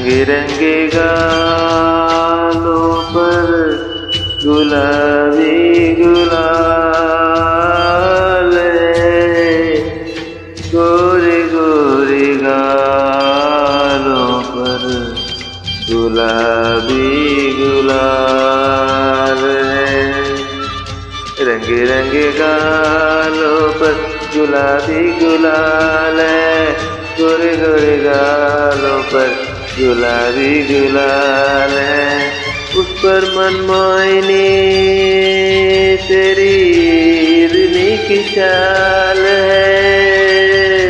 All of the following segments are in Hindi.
रंगे रंगे गालों पर गुलाबी गुलाल है, गोरे गोरे गालों पर गुलाबी गुलाल है। रंगे रंगे गालों पर गुलाबी गुलाल है, गोरे गोरे गालों पर गुलाबी गुलाल है। उस पर मनमोहिनी तेरी हिरनी की चाल है,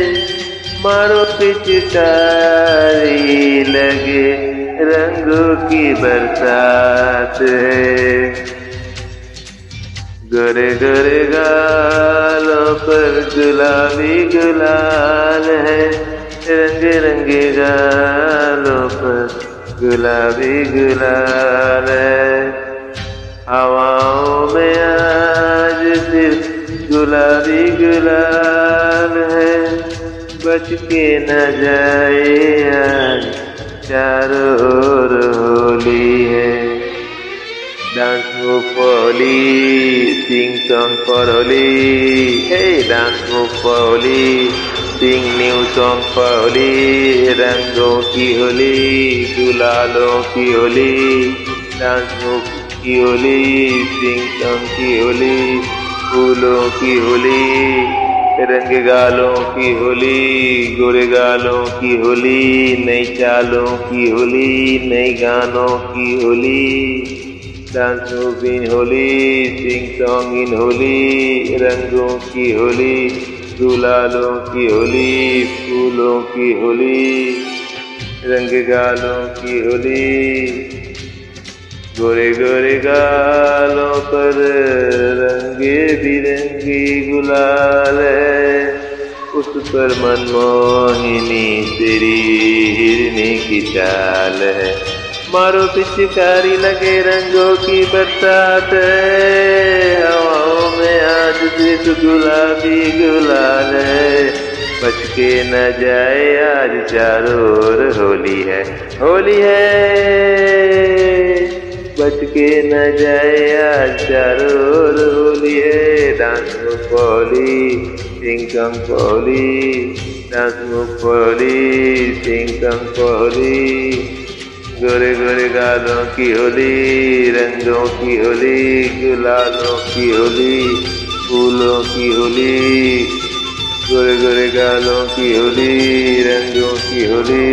मारो पिचकारी लगे रंगों की बरसात है। गोरे गोरे गालों पर गुलाबी गुलाल है, रंगे रंगे गालों पर गुलाबी गुलाल है। हवाओं में आज सिर्फ गुलाबी गुलाल है, बच के न जाए आज चारों ओर होली है। Dance move for Holi, sing song for Holi. Hey, dance move for Holi, sing new song for Holi. रंगों की होली, गुलालों की होली, डांस मूव की होली, सिंग सॉन्ग की होली, फूलों की होली, रंग गालों की होली, गोरे गालों की होली, नई चालों की होली, नई गानों की Holi. Dance move in Holi, sing song in Holi, रंगों की होली, गुलालों की होली, फूलों की होली, रंग गालों की होली, गोरे गोरे गालों पर रंगे बिरंगी गुलाल है। उस पर मनमोहिनी तेरी हिरनी की चाल है, मारो पिचकारी लगे रंगों की बरसात है। हवाओं में आज सिर्फ गुलाबी गुलाल है, बच के न जाए आज चारों ओर होली है, होली है। बच के न जाए आज चारों ओर होली है। Dance move for Holi, sing song for Holi, dance move for Holi, sing song for Holi, गोरे गोरे गालों की होली, रंगों की होली, गुलालों की होली, फूलों की होली, गोरे गोरे गालों की होली, रंगों की Holi,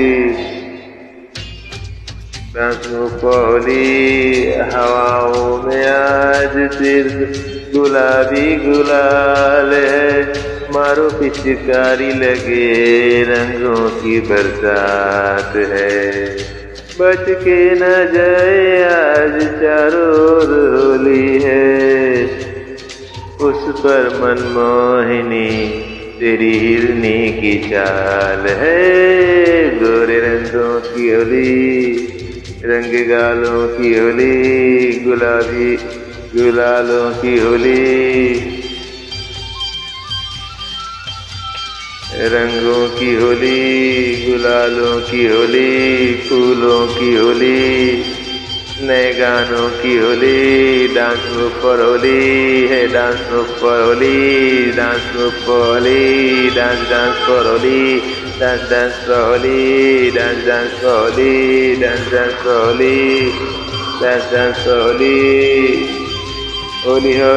dance move for Holi. हवाओं में आज सिर्फ गुलाबी गुलाल है, मारो पिचकारी लगे रंगों की बरसात है। बच के न जाए आज चारों ओर होली है। उस पर मनमोहिनी तेरी हिरनी की चाल है, गोरे रंगों की होली, रंग गालों की होली, गुलाबी गुलालों की होली, रंगों की होली, गुलालों की होली, फूलों की होली, नए गानों की Holi. Dance move for Holi है, dance move for Holi, dance move for Holi, dance dance for Holi, dance dance for Holi, dance dance for Holi, dance dance for Holi, dance dance for Holi, Holi हो।